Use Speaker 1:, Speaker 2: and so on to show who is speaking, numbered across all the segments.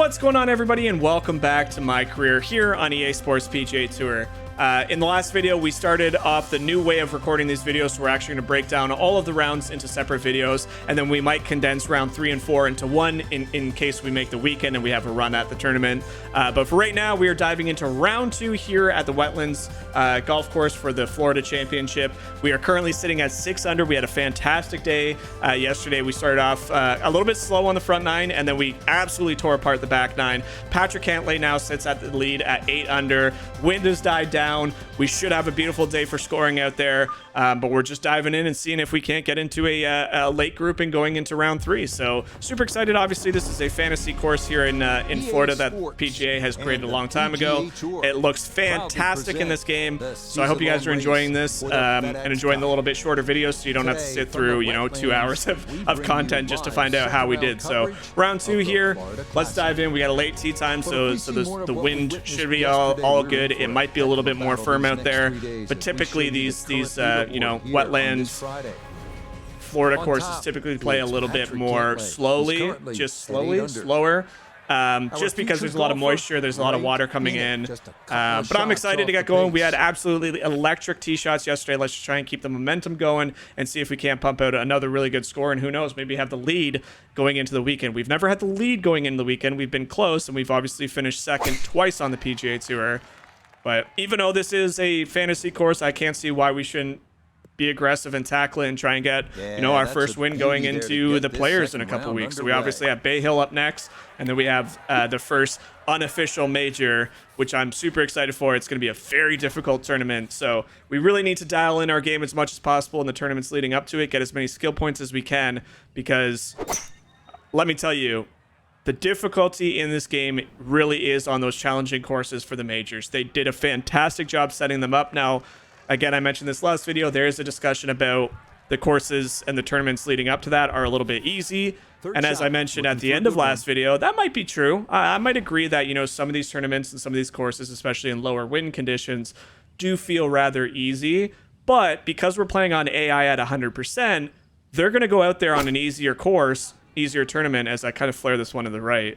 Speaker 1: What's going on, everybody, and welcome back to my career here on EA Sports PGA Tour. In the last video, we started off the new way of recording these videos, so we're actually going to break down all of the rounds into separate videos, and then we might condense round 3 and 4 into one in case we make the weekend and we have a run at the tournament. But for right now, we are diving into round 2 here at the Wetlands golf course for the Florida Championship. We are currently sitting at 6 under. We had a fantastic day yesterday. We started off a little bit slow on the front 9, and then we absolutely tore apart the back 9. Patrick Cantlay now sits at the lead at 8 under. Wind has died down. We should have a beautiful day for scoring out there, but we're just diving in and seeing if we can't get into a late grouping going into round 3. So super excited. Obviously, this is a fantasy course here in Florida that PGA has created a long time ago. It looks fantastic in this game, so I hope you guys are enjoying this and enjoying the little bit shorter videos, so you don't have to sit through 2 hours of content just to find out how we did. So round 2 here, let's dive in. We got a late tee time, so the wind should be all good. It might be a little bit more firm out there, but typically these wetlands Florida courses typically play a little bit more slowly, slower, just because there's a lot of moisture, there's a lot of water coming in, but I'm excited to get going. We had absolutely electric tee shots yesterday. Let's just try and keep the momentum going and see if we can't pump out another really good score, and who knows, maybe have the lead going into the weekend. We've never had the lead going into the weekend. We've been close, and we've obviously finished second twice on the PGA Tour. But even though this is a fantasy course, I can't see why we shouldn't be aggressive and tackle it and try and get, our first win going into the Players in a couple weeks. So we obviously have Bay Hill up next, and then we have the first unofficial major, which I'm super excited for. It's going to be a very difficult tournament, so we really need to dial in our game as much as possible in the tournaments leading up to it, get as many skill points as we can, because let me tell you, the difficulty in this game really is on those challenging courses for the majors. They did a fantastic job setting them up. Now, again, I mentioned this last video, there is a discussion about the courses and the tournaments leading up to that are a little bit easy. And as I mentioned at the end of last video, that might be true. I might agree that, some of these tournaments and some of these courses, especially in lower wind conditions, do feel rather easy. But because we're playing on AI at 100%, they're going to go out there on an easier course, easier tournament, as I kind of flare this one to the right.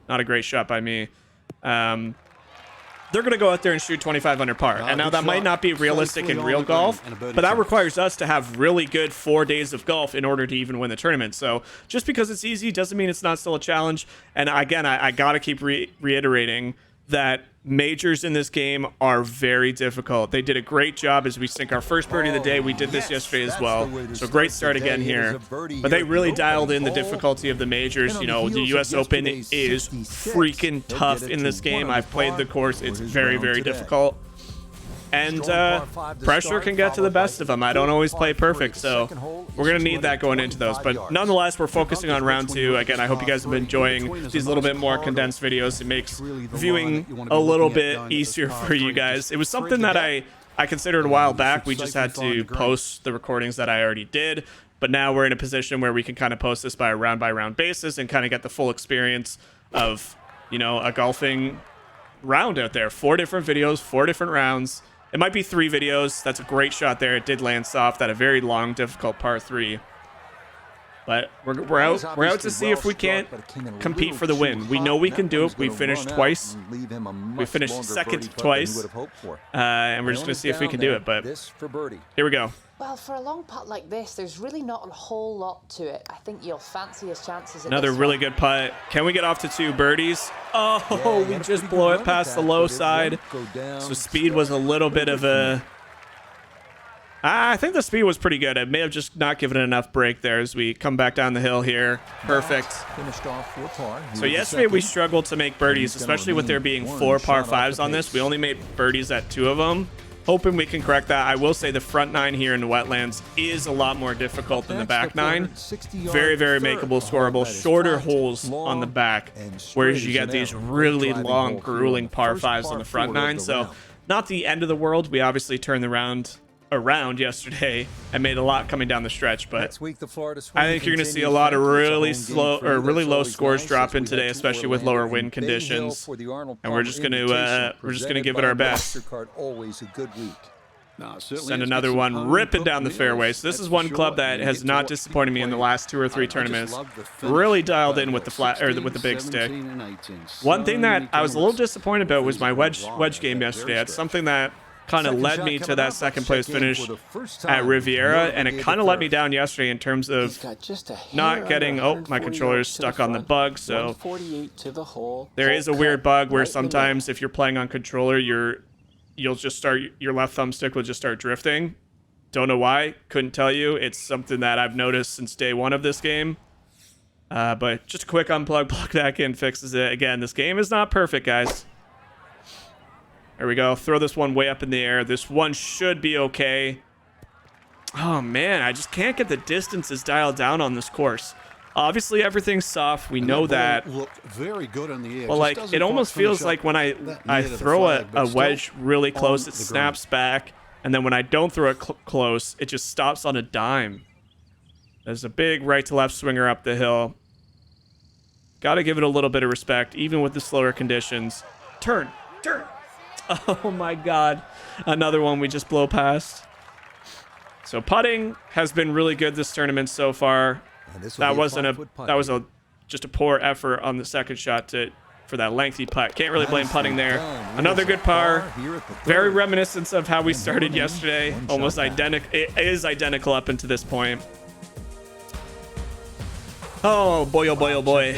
Speaker 1: Not a great shot by me. They're going to go out there and shoot 25 under par. And now that might not be realistic in real golf, but that requires us to have really good 4 days of golf in order to even win the tournament. So just because it's easy doesn't mean it's not still a challenge. And again, I got to keep reiterating that majors in this game are very difficult. They did a great job as we sink our first birdie of the day. We did this yesterday as well, so great start again here. But they really dialed in the difficulty of the majors. The US Open is freaking tough in this game. I've played the course. It's very, very difficult. And pressure can get to the best of them. I don't always play perfect, so we're going to need that going into those. But nonetheless, we're focusing on round 2. Again, I hope you guys have been enjoying these little bit more condensed videos. It makes viewing a little bit easier for you guys. It was something that I considered a while back. We just had to post the recordings that I already did. But now we're in a position where we can kind of post this by round basis and kind of get the full experience of, a golfing round out there. 4 different videos, 4 different rounds. It might be 3 videos. That's a great shot there. It did land soft at a very long, difficult par 3. But we're out to see if we can't compete for the win. We know we can do it. We finished twice. We finished second twice. And we're just going to see if we can do it. But here we go.
Speaker 2: Well, for a long putt like this, there's really not a whole lot to it. I think you'll fancy his chances.
Speaker 1: Another really good putt. Can we get off to 2 birdies? Oh, we just blow it past the low side. So speed was a little bit of a... I think the speed was pretty good. I may have just not given it enough break there as we come back down the hill here. Perfect. So yesterday we struggled to make birdies, especially with there being 4 par 5s on this. We only made birdies at 2 of them. Hoping we can correct that. I will say the front 9 here in the wetlands is a lot more difficult than the back 9. Very, very makeable, scoreable, shorter holes on the back, whereas you get these really long, grueling par 5s on the front 9. So not the end of the world. We obviously turned the round around yesterday and made a lot coming down the stretch, but I think you're going to see a lot of really slow or really low scores drop in today, especially with lower wind conditions. And we're just going to give it our best. Send another one ripping down the fairway. So this is one club that has not disappointed me in the last 2 or 3 tournaments. Really dialed in with the flat or with the big stick. One thing that I was a little disappointed about was my wedge game yesterday. That's something that kind of led me to that second place finish at Riviera, and it kind of let me down yesterday in terms of not getting. Oh, my controller's stuck on the bug. So there is a weird bug where sometimes if you're playing on controller, you'll just start, your left thumbstick will just start drifting. Don't know why, couldn't tell you. It's something that I've noticed since day 1 of this game. But just a quick unplug, plug back in, fixes it. Again, this game is not perfect, guys. There we go. Throw this one way up in the air. This one should be okay. Oh man, I just can't get the distances dialed down on this course. Obviously, everything's soft. We know that.
Speaker 3: Very good on the edge.
Speaker 1: But like, it almost feels like when I throw a wedge really close, it snaps back, and then when I don't throw it close, it just stops on a dime. There's a big right to left swinger up the hill. Got to give it a little bit of respect, even with the slower conditions. Turn. Oh my God, another one we just blow past. So putting has been really good this tournament so far. That was just a poor effort on the second shot for that lengthy putt. Can't really blame putting there. Another good par. Very reminiscent of how we started yesterday. Almost identical. It is identical up until this point. Oh boy, oh boy, oh boy.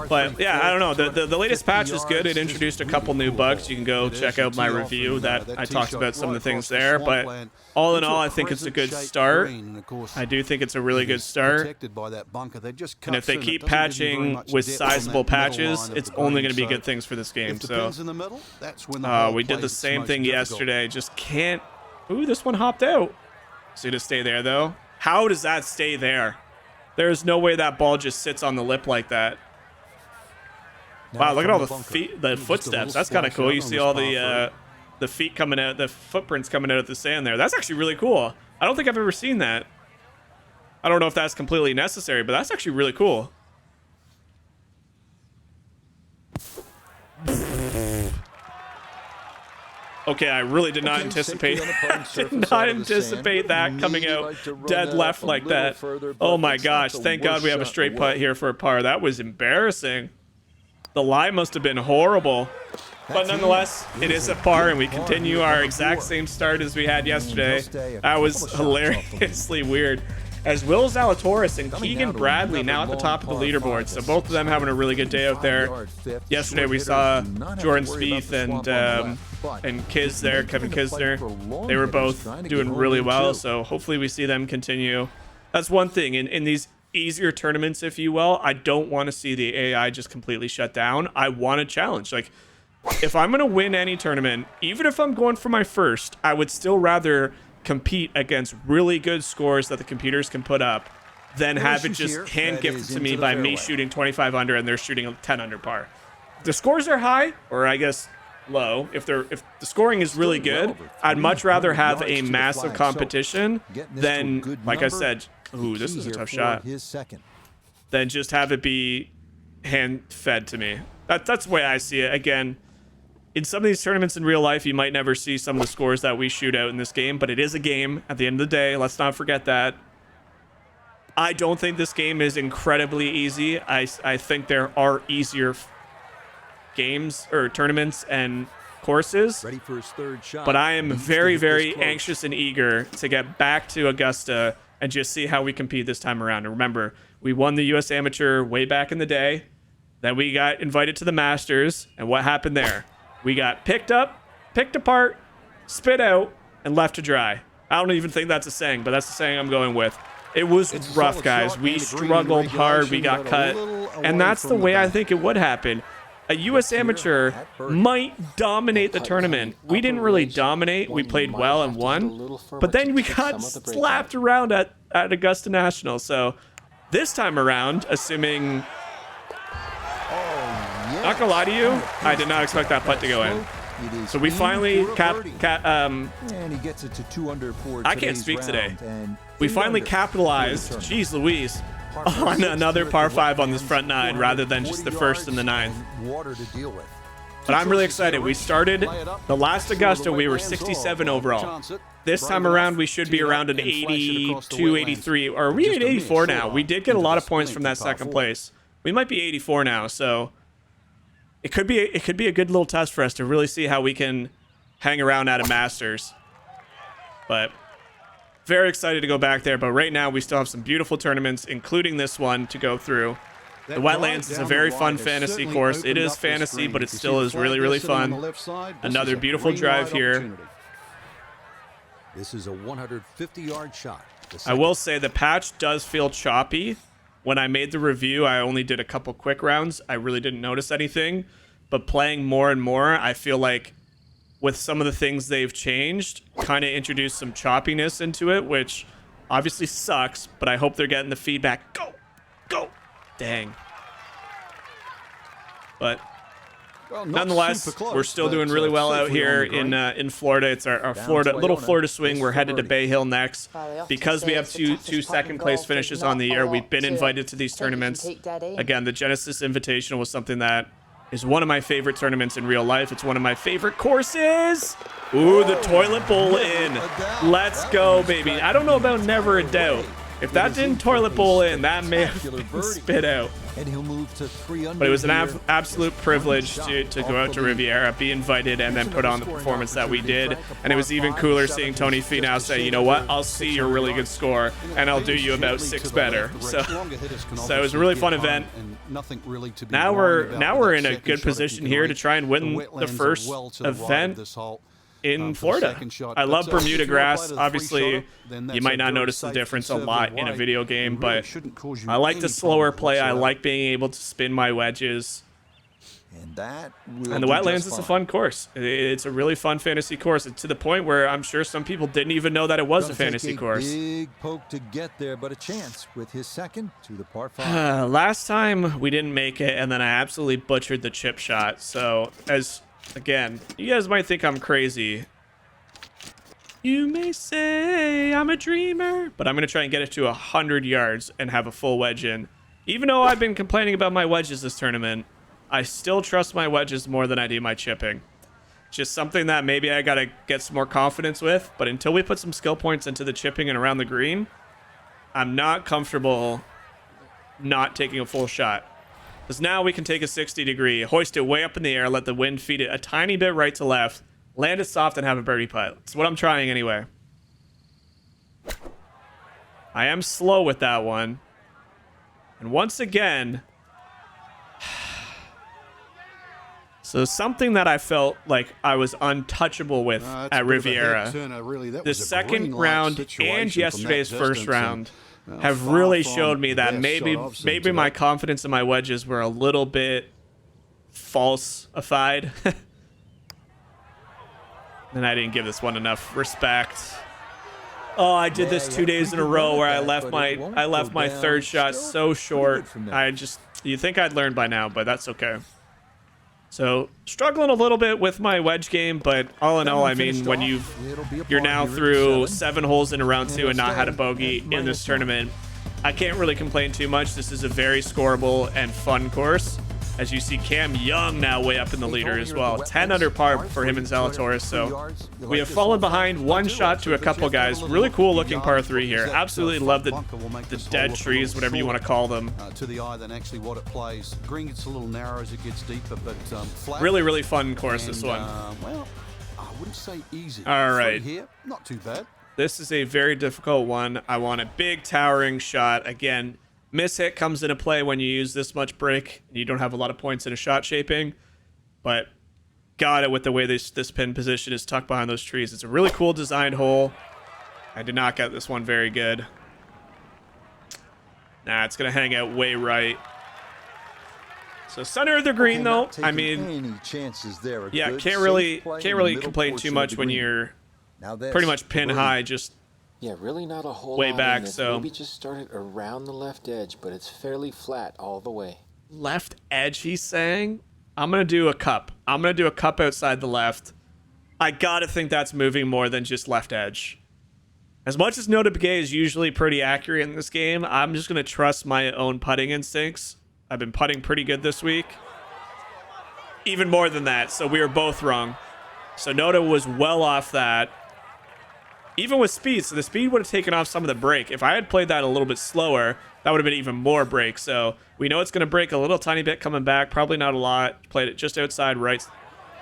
Speaker 1: But yeah, I don't know. The latest patch is good. It introduced a couple new bugs. You can go check out my review that I talked about some of the things there. But all in all, I think it's a good start. I do think it's a really good start. And if they keep patching with sizable patches, it's only going to be good things for this game. So we did the same thing yesterday. Just can't. Ooh, this one hopped out. So to stay there though. How does that stay there? There's no way that ball just sits on the lip like that. Wow, look at all the footsteps. That's kind of cool. You see all the feet coming out, the footprints coming out of the sand there. That's actually really cool. I don't think I've ever seen that. I don't know if that's completely necessary, but that's actually really cool. Okay, I really did not anticipate that coming out dead left like that. Oh my gosh, thank God we have a straight putt here for a par. That was embarrassing. The lie must have been horrible. But nonetheless, it is a par, and we continue our exact same start as we had yesterday. That was hilariously weird. As Will Zalatoris and Keegan Bradley now at the top of the leaderboard. So both of them having a really good day out there. Yesterday we saw Jordan Spieth and Kiz there, Kevin Kisner. They were both doing really well. So hopefully we see them continue. That's one thing. In these easier tournaments, if you will, I don't want to see the AI just completely shut down. I want a challenge. Like, if I'm going to win any tournament, even if I'm going for my first, I would still rather compete against really good scores that the computers can put up than have it just hand gifted to me by me shooting 25 under and they're shooting 10 under par. If the scores are high, or I guess low, if the scoring is really good, I'd much rather have a massive competition than, like I said, ooh, this is a tough shot, than just have it be hand fed to me. That's the way I see it. Again, in some of these tournaments in real life, you might never see some of the scores that we shoot out in this game, but it is a game at the end of the day. Let's not forget that. I don't think this game is incredibly easy. I think there are easier games or tournaments and courses. Ready for his third shot. But I am very, very anxious and eager to get back to Augusta and just see how we compete this time around. And remember, we won the U.S. Amateur way back in the day. Then we got invited to the Masters, and what happened there? We got picked up, picked apart, spit out, and left to dry. I don't even think that's a saying, but that's the saying I'm going with. It was rough, guys. We struggled hard. We got cut. And that's the way I think it would happen. A U.S. Amateur might dominate the tournament. We didn't really dominate. We played well and won. But then we got slapped around at Augusta National. So this time around, assuming... Not gonna lie to you, I did not expect that putt to go in. So we finally and he gets it to 2 under for I can't speak today. We finally capitalized, jeez Louise, on another par 5 on this front 9 rather than just the first and the 9th. But I'm really excited. We started the last Augusta, we were 67 overall. This time around, we should be around an 82, 83. Or are we at 84 now? We did get a lot of points from that second place. We might be 84 now, so it could be a good little test for us to really see how we can hang around at a Masters. But very excited to go back there. But right now, we still have some beautiful tournaments, including this one, to go through. The Wetlands is a very fun fantasy course. It is fantasy, but it still is really, really fun. Another beautiful drive here.
Speaker 3: This is a 150-yard shot.
Speaker 1: I will say the patch does feel choppy. When I made the review, I only did a couple quick rounds. I really didn't notice anything. But playing more and more, I feel like with some of the things they've changed, kind of introduced some choppiness into it, which obviously sucks, but I hope they're getting the feedback. Go! Go! Dang. But nonetheless, we're still doing really well out here in Florida. It's our Florida swing. We're headed to Bay Hill next. Because we have two second-place finishes on the year, we've been invited to these tournaments. Again, the Genesis Invitational was something that is one of my favorite tournaments in real life. It's one of my favorite courses. Ooh, the toilet bowl in. Let's go, baby. I don't know about never a doubt. If that didn't toilet bowl in, that may have been spit out. But it was an absolute privilege to go out to Riviera, be invited, and then put on the performance that we did. And it was even cooler seeing Tony Finau say, you know what, I'll see your really good score, and I'll do you about 6 better. So it was a really fun event. Now we're in a good position here to try and win the first event in Florida. I love Bermuda grass. Obviously, you might not notice the difference a lot in a video game, but I like the slower play. I like being able to spin my wedges. And the Wetlands is a fun course. It's a really fun fantasy course, to the point where I'm sure some people didn't even know that it was a fantasy course.
Speaker 3: Big poke to get there, but a chance with his second to the par 5.
Speaker 1: Last time we didn't make it, and then I absolutely butchered the chip shot. So again, you guys might think I'm crazy. You may say I'm a dreamer, but I'm going to try and get it to 100 yards and have a full wedge in. Even though I've been complaining about my wedges this tournament, I still trust my wedges more than I do my chipping. Just something that maybe I got to get some more confidence with, but until we put some skill points into the chipping and around the green, I'm not comfortable not taking a full shot. Because now we can take a 60-degree, hoist it way up in the air, let the wind feed it a tiny bit right to left, land it soft, and have a birdie putt. That's what I'm trying anyway. I am slow with that one. And once again, so something that I felt like I was untouchable with at Riviera, the second round and yesterday's first round have really showed me that maybe my confidence in my wedges were a little bit falsified. And I didn't give this one enough respect. Oh, I did this 2 days in a row where I left my third shot so short. You'd think I'd learn by now, but that's okay. So struggling a little bit with my wedge game, but all in all, I mean, when you're now through 7 holes in a round 2 and not had a bogey in this tournament, I can't really complain too much. This is a very scoreable and fun course. As you see, Cam Young now way up in the leader as well. 10 under par for him and Zalatoris. So we have fallen behind 1 shot to a couple guys. Really cool looking par 3 here. Absolutely love the dead trees, whatever you want to call them.
Speaker 4: To the eye than actually what it plays. Green gets a little narrow as it gets deeper, but flat.
Speaker 1: Really, really fun course, this one.
Speaker 4: Well, I wouldn't say easy.
Speaker 1: All right.
Speaker 4: Here, not too bad.
Speaker 1: This is a very difficult one. I want a big towering shot. Again, miss hit comes into play when you use this much break and you don't have a lot of points in a shot shaping, but got it with the way this pin position is tucked behind those trees. It's a really cool designed hole. I did not get this one very good. Nah, it's gonna hang out way right. So center of the green, though. I mean, yeah, can't really complain too much when you're pretty much pin high, just
Speaker 5: yeah, really not a whole
Speaker 1: way
Speaker 5: lot
Speaker 1: back.
Speaker 5: in it.
Speaker 1: So
Speaker 5: maybe just started around the left edge, but it's fairly flat all the way.
Speaker 1: Left edge, he's saying. I'm gonna do a cup. I'm gonna do a cup outside the left. I gotta think that's moving more than just left edge. As much as Nota PGA is usually pretty accurate in this game, I'm just gonna trust my own putting instincts. I've been putting pretty good this week. even more than that. So we were both wrong. So Noda was well off that. Even with speed, so the speed would have taken off some of the break. If I had played that a little bit slower, that would have been even more break. So we know it's going to break a little tiny bit coming back. Probably not a lot. Played it just outside right.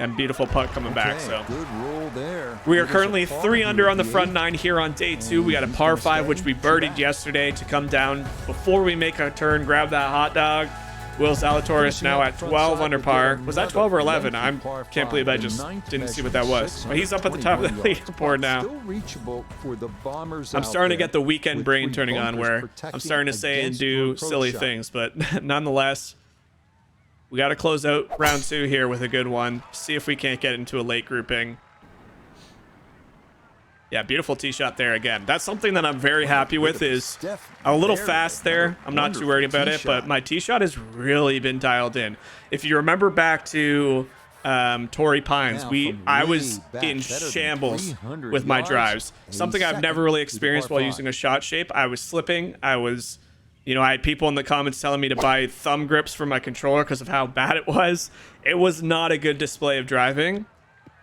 Speaker 1: And beautiful putt coming back. So
Speaker 3: good roll there.
Speaker 1: we are currently 3 under on the front 9 here on day 2. We got a par 5, which we birdied yesterday to come down before we make a turn, grab that hot dog. Will Zalatoris now at 12 under par. Was that 12 or 11? I can't believe I just didn't see what that was. But he's up at the top of the leaderboard now. I'm starting to get the weekend brain turning on where I'm starting to say and do silly things. But nonetheless, we got to close out round 2 here with a good one. See if we can't get into a late grouping. Yeah, beautiful tee shot there again. That's something that I'm very happy with, is a little fast there. I'm not too worried about it, but my tee shot has really been dialed in. If you remember back to Torrey Pines, I was in shambles with my drives. Something I've never really experienced while using a shot shape. I was slipping. I had people in the comments telling me to buy thumb grips for my controller because of how bad it was. It was not a good display of driving.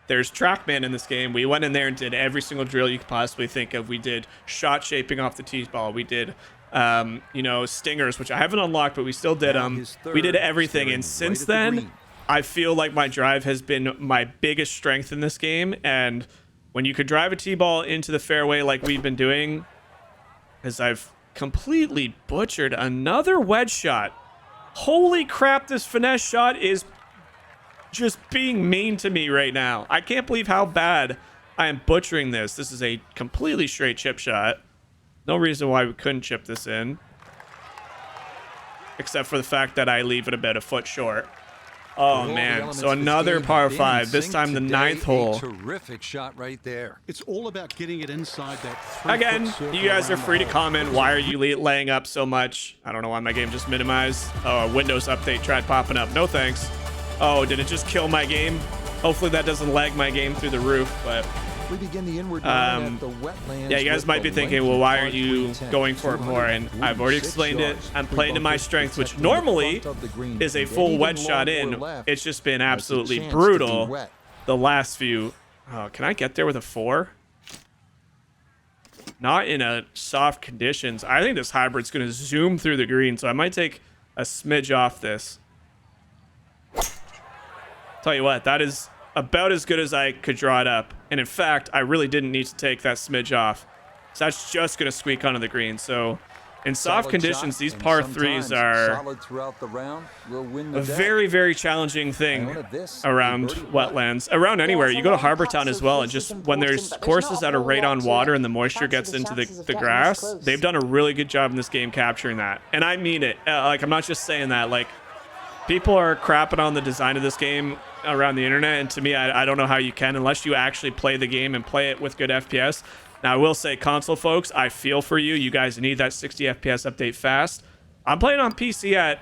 Speaker 1: There's TrackMan in this game. We went in there and did every single drill you could possibly think of. We did shot shaping off the tee ball. We did, stingers, which I haven't unlocked, but we still did them. We did everything. And since then, I feel like my drive has been my biggest strength in this game. And when you could drive a tee ball into the fairway like we've been doing, as I've completely butchered another wedge shot. Holy crap, this finesse shot is just being mean to me right now. I can't believe how bad I am butchering this. This is a completely straight chip shot. No reason why we couldn't chip this in, except for the fact that I leave it about a foot short. Oh man, so another par 5, this time the 9th hole.
Speaker 4: Terrific shot right there. It's all about getting it inside that.
Speaker 1: Again, you guys are free to comment. Why are you laying up so much? I don't know why my game just minimized. Oh, a Windows update tried popping up. No thanks. Oh, did it just kill my game? Hopefully that doesn't lag my game through the roof, but
Speaker 3: we begin the inward at the wetlands.
Speaker 1: yeah, you guys might be thinking, well, why aren't you going for it more? And I've already explained it. I'm playing to my strength, which normally is a full wedge shot in. It's just been absolutely brutal the last few. Oh, can I get there with a 4? Not in a soft conditions. I think this hybrid's going to zoom through the green, so I might take a smidge off this. Tell you what, that is about as good as I could draw it up. And in fact, I really didn't need to take that smidge off. So that's just going to squeak onto the green. So in soft conditions, these par 3s are a very, very challenging thing around wetlands. Around anywhere. You go to Harbor Town as well, and just when there's courses that are right on water and the moisture gets into the grass, they've done a really good job in this game capturing that. And I mean it. I'm not just saying that. People are crapping on the design of this game around the internet, and to me, I don't know how you can unless you actually play the game and play it with good FPS. Now, I will say, console folks, I feel for you. You guys need that 60 FPS update fast. I'm playing on PC at,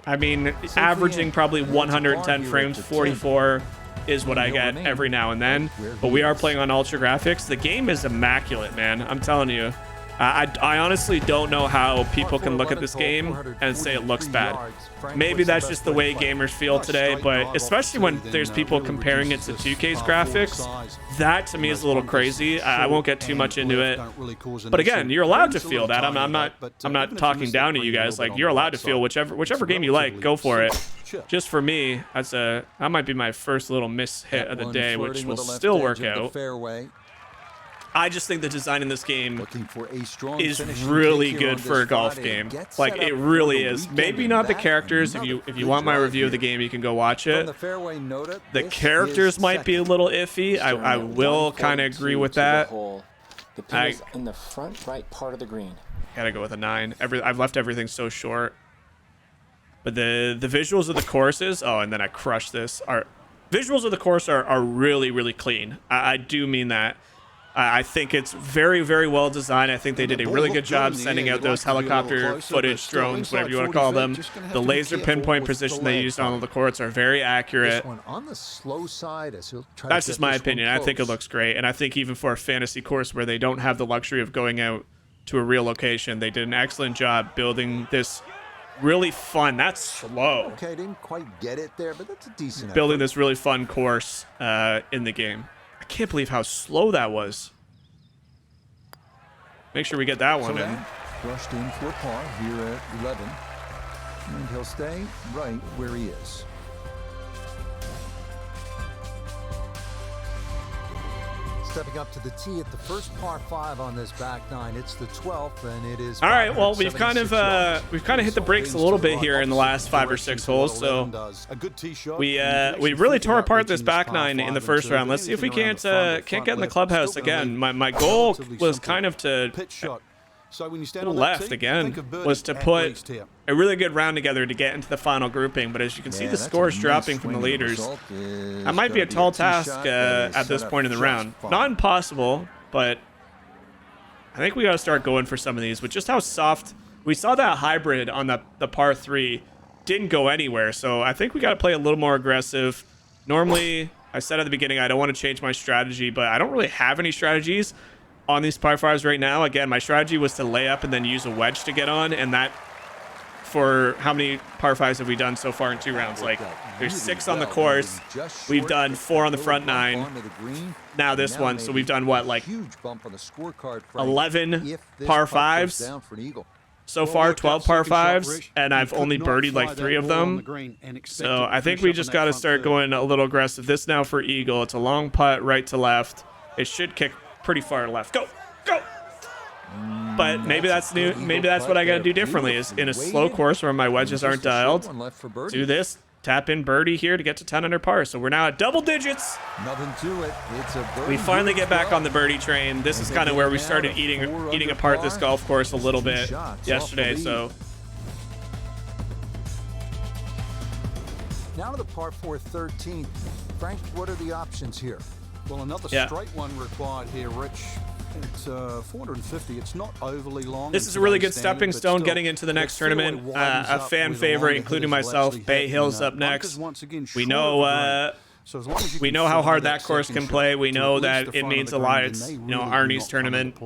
Speaker 1: averaging probably 110 frames. 44 is what I get every now and then. But we are playing on ultra graphics. The game is immaculate, man. I'm telling you. I honestly don't know how people can look at this game and say it looks bad. Maybe that's just the way gamers feel today, but especially when there's people comparing it to 2K's graphics, that to me is a little crazy. I won't get too much into it. But again, you're allowed to feel that. I'm not talking down to you guys. You're allowed to feel whichever game you like, go for it. Just for me, that might be my first little miss hit of the day, which will still work out. I just think the design in this game is really good for a golf game. It really is. Maybe not the characters. If you want my review of the game, you can go watch it. The characters might be a little iffy. I will kind of agree with that.
Speaker 5: The pin is in the front right part of the green.
Speaker 1: Gotta go with a 9. I've left everything so short. But the visuals of the courses, and then I crushed this. Visuals of the course are really, really clean. I do mean that. I think it's very, very well designed. I think they did a really good job sending out those helicopter footage drones, whatever you want to call them. The laser pinpoint position they used on all the courts are very accurate. That's just my opinion. I think it looks great. And I think even for a fantasy course where they don't have the luxury of going out to a real location, they did an excellent job building this really fun. That's slow.
Speaker 3: Okay, didn't quite get it there, but that's a decent
Speaker 1: Building
Speaker 3: effort.
Speaker 1: this really fun course in the game. I can't believe how slow that was. Make sure we get that one in.
Speaker 3: Brushed in for par here at 11. And he'll stay right where he is. Stepping up to the tee at the first par 5 on this back 9. It's the 12th, and it is.
Speaker 1: All right. Well, we've kind of hit the brakes a little bit here in the last 5 or 6 holes. So we really tore apart this back 9 in the first round. Let's see if we can't get in the clubhouse again. My goal was kind of to left again, was to put a really good round together to get into the final grouping. But as you can see, the scores dropping from the leaders. That might be a tall task at this point in the round. Not impossible, but I think we got to start going for some of these. With just how soft we saw that hybrid on the par 3 didn't go anywhere, so I think we got to play a little more aggressive. Normally, I said at the beginning I don't want to change my strategy, but I don't really have any strategies on these par 5s right now. Again, my strategy was to lay up and then use a wedge to get on, and that, for how many par 5s have we done so far in 2 rounds? Like, there's 6 on the course. We've done 4 on the front 9. Now this one, so we've done what, like 11 par 5s so far, 12 par 5s, and I've only birdied like 3 of them. So I think we just got to start going a little aggressive. This now for eagle. It's a long putt right to left. It should kick pretty far left. Go, go. But maybe that's new. Maybe that's what I got to do differently. Is in a slow course where my wedges aren't dialed, do this, tap in birdie here to get to 10 under par. So we're now at double digits.
Speaker 3: Nothing to it. It's a birdie.
Speaker 1: We finally get back on the birdie train. This is kind of where we started eating apart this golf course a little bit yesterday. So
Speaker 3: now to the par 4 13. Frank, what are the options here?
Speaker 4: Well, another straight one required here, Rich. It's 450. It's not overly long.
Speaker 1: This is a really good stepping stone getting into the next tournament. A fan favorite, including myself. Bay Hill's up next. We know how hard that course can play. We know that it means a lot. It's Arnie's tournament,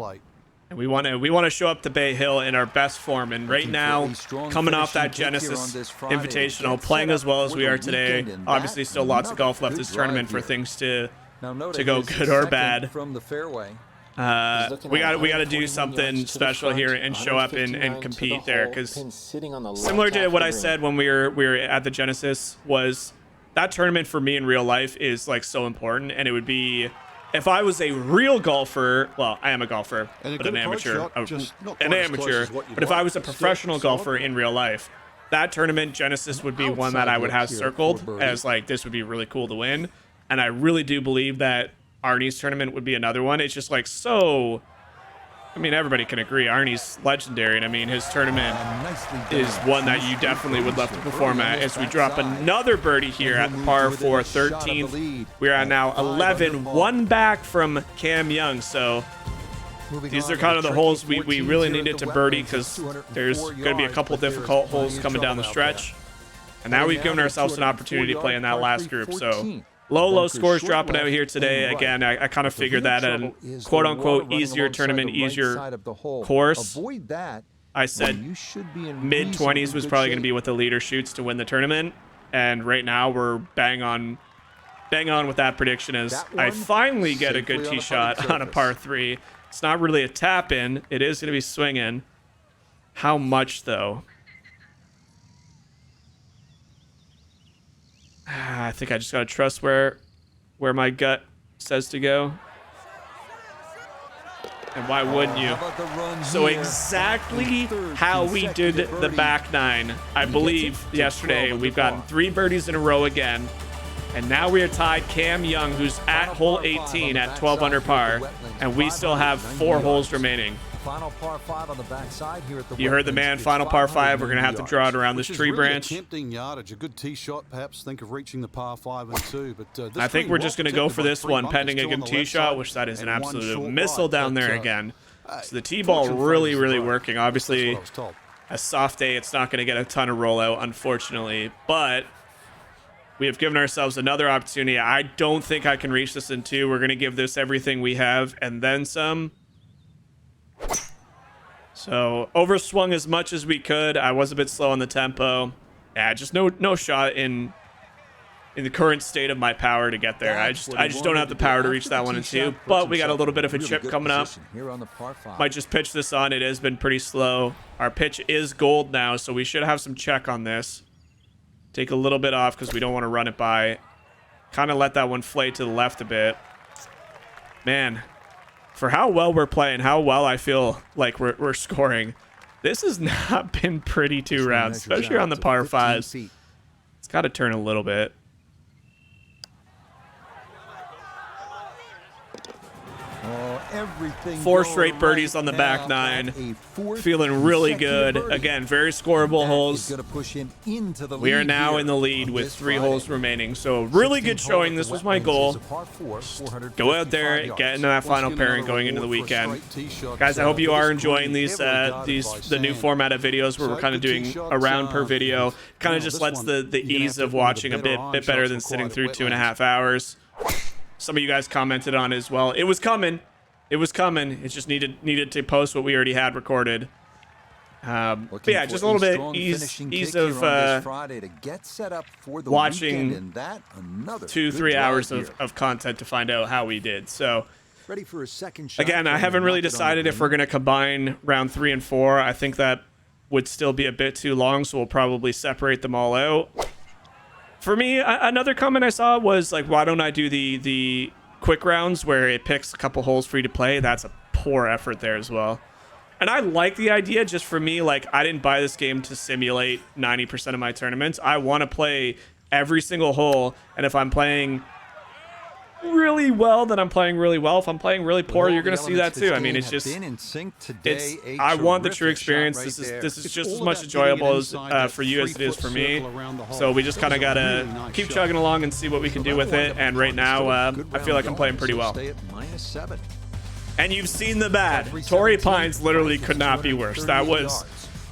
Speaker 1: and we want to show up to Bay Hill in our best form. And right now, coming off that Genesis Invitational, playing as well as we are today. Obviously, still lots of golf left this tournament for things to go good or bad.
Speaker 3: From the fairway.
Speaker 1: We got to do something special here and show up and compete there, because similar to what I said when we were at the Genesis, was that tournament for me in real life is like so important. And it would be, if I was a real golfer, well, I am a golfer, but an amateur, but if I was a professional golfer in real life, that tournament Genesis would be one that I would have circled as like, this would be really cool to win. And I really do believe that Arnie's tournament would be another one. It's just like, so, I mean, everybody can agree Arnie's legendary, and I mean, his tournament is one that you definitely would love to perform at. As we drop another birdie here at the par 4 13th, we are now 11, 1 back from Cam Young. So these are kind of the holes we really needed to birdie, because there's going to be a couple difficult holes coming down the stretch, and now we've given ourselves an opportunity to play in that last group. So low scores dropping out here today. Again, I kind of figured that a quote-unquote easier tournament, easier course. I said mid-20s was probably going to be what the leader shoots to win the tournament. And right now we're bang on with that prediction, as I finally get a good tee shot on a par 3. It's not really a tap-in. It is going to be swinging. How much, though? I think I just got to trust where my gut says to go. And why wouldn't you? So exactly how we did the back 9, I believe, yesterday. We've gotten 3 birdies in a row again. And now we are tied Cam Young, who's at hole 18 at 12 under par. And we still have 4 holes remaining.
Speaker 3: Final par 5 on the backside here at the
Speaker 1: You heard the man. Final par 5. We're going to have to draw it around this tree branch.
Speaker 4: Tempting yardage, a good tee shot, perhaps think of reaching the par 5 and 2. But
Speaker 1: I think we're just going to go for this one, pending a good tee shot, which that is an absolute missile down there again. So the tee ball really working. Obviously, a soft day, it's not going to get a ton of rollout, unfortunately. But we have given ourselves another opportunity. I don't think I can reach this in 2. We're going to give this everything we have and then some. So overswung as much as we could. I was a bit slow on the tempo. Yeah, just no shot in the current state of my power to get there. I just don't have the power to reach that 1 and 2. But we got a little bit of a chip coming up. Might just pitch this on. It has been pretty slow. Our pitch is gold now, so we should have some check on this. Take a little bit off because we don't want to run it by. Kind of let that one flay to the left a bit. Man, for how well we're playing, how well I feel like we're scoring, this has not been pretty 2 rounds, especially on the par 5s. It's got to turn a little bit. Four straight birdies on the back 9. Feeling really good. Again, very scoreable holes. We are now in the lead with 3 holes remaining. So really good showing. This was my goal. Go out there and get into that final pairing going into the weekend. Guys, I hope you are enjoying the new format of videos where we're kind of doing a round per video. Kind of just lets the ease of watching a bit better than sitting through 2.5 hours. Some of you guys commented on it as well. It was coming. It was coming. It just needed to post what we already had recorded. But yeah, just a little bit ease of watching 2-3 hours of content to find out how we did. So again, I haven't really decided if we're going to combine round 3 and 4. I think that would still be a bit too long, so we'll probably separate them all out. For me, another comment I saw was like, why don't I do the quick rounds where it picks a couple holes for you to play? That's a poor effort there as well. And I like the idea. Just for me, like, I didn't buy this game to simulate 90% of my tournaments. I want to play every single hole, and if I'm playing really well, then I'm playing really well. If I'm playing really poor, you're going to see that too. I mean, it's just, I want the true experience. This is just as much enjoyable as for you as it is for me. So we just kind of got to keep chugging along and see what we can do with it. And right now, I feel like I'm playing pretty well. And you've seen the bad. Torrey Pines literally could not be worse.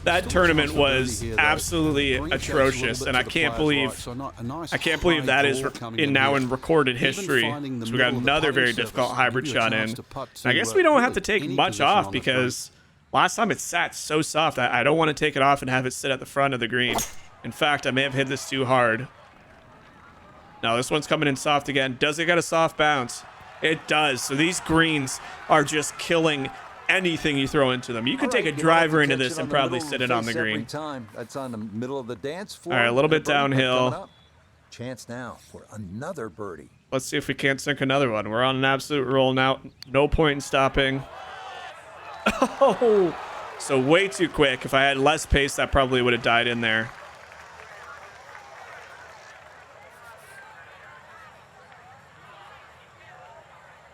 Speaker 1: That tournament was absolutely atrocious, and I can't believe that is now in recorded history. So we got another very difficult hybrid shot in. And I guess we don't have to take much off because last time it sat so soft. I don't want to take it off and have it sit at the front of the green. In fact, I may have hit this too hard. Now this one's coming in soft again. Does it got a soft bounce? It does. So these greens are just killing anything you throw into them. You could take a driver into this and probably sit it on the green.
Speaker 3: That's on the middle of the dance floor.
Speaker 1: All right, a little bit downhill.
Speaker 3: Chance now for another birdie.
Speaker 1: Let's see if we can't sink another one. We're on an absolute roll now. No point in stopping. Oh, so way too quick. If I had less pace, that probably would have died in there.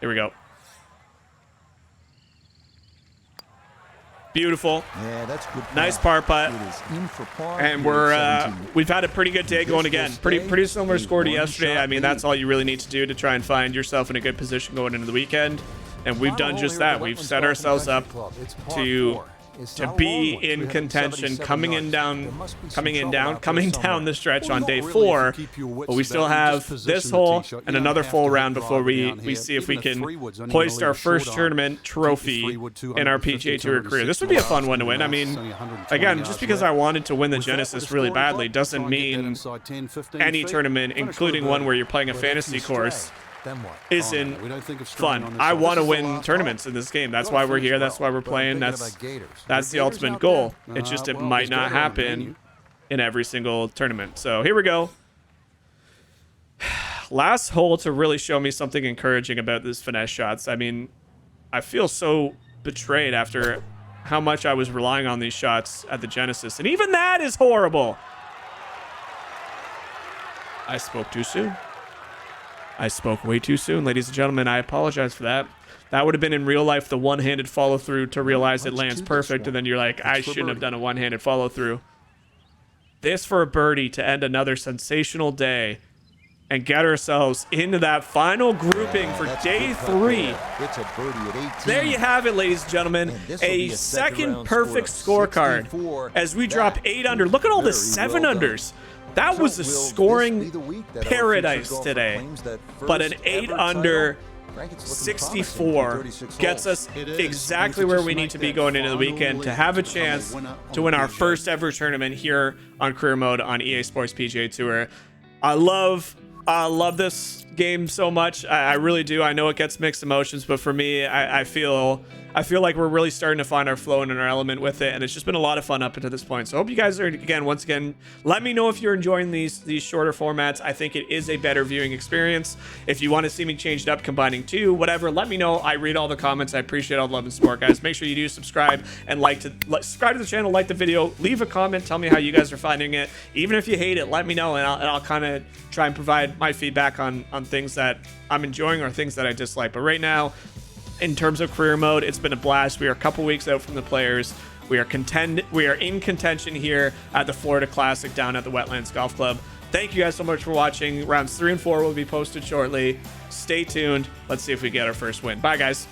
Speaker 1: Here we go. Beautiful.
Speaker 3: Yeah, that's good.
Speaker 1: Nice par putt. And we've had a pretty good day going again. Pretty similar score to yesterday. I mean, that's all you really need to do to try and find yourself in a good position going into the weekend. And we've done just that. We've set ourselves up to be in contention coming down the stretch on day 4, but we still have this hole and another full round before we see if we can hoist our first tournament trophy in our PGA Tour career. This would be a fun one to win. I mean, again, just because I wanted to win the Genesis really badly doesn't mean any tournament, including one where you're playing a fantasy course, isn't fun. I want to win tournaments in this game. That's why we're here. That's why we're playing. That's the ultimate goal. It's just it might not happen in every single tournament. So here we go. Last hole to really show me something encouraging about this finesse shots. I mean, I feel so betrayed after how much I was relying on these shots at the Genesis. And even that is horrible. I spoke too soon. I spoke way too soon, ladies and gentlemen. I apologize for that. That would have been in real life the one-handed follow-through to realize it lands perfect, and then you're like, I shouldn't have done a one-handed follow-through. This for a birdie to end another sensational day and get ourselves into that final grouping for day 3. There you have it, ladies and gentlemen. A second perfect scorecard as we drop 8 under. Look at all the 7 unders. That was a scoring paradise today. But an 8 under 64 gets us exactly where we need to be going into the weekend to have a chance to win our first ever tournament here on career mode on EA Sports PGA Tour. I love this game so much. I really do. I know it gets mixed emotions, but for me, I feel like we're really starting to find our flow and our element with it, and it's just been a lot of fun up until this point. So I hope you guys are, once again, let me know if you're enjoying these shorter formats. I think it is a better viewing experience. If you want to see me change it up, combining two, whatever, let me know. I read all the comments. I appreciate all the love and support, guys. Make sure you do subscribe and subscribe to the channel, like the video, leave a comment, tell me how you guys are finding it. Even if you hate it, let me know, and I'll kind of try and provide my feedback on things that I'm enjoying or things that I dislike. But right now, in terms of career mode, it's been a blast. We are a couple weeks out from the players. We are in contention here at the Florida Classic down at the Wetlands Golf Club. Thank you guys so much for watching. Rounds 3 and 4 will be posted shortly. Stay tuned. Let's see if we get our first win. Bye, guys.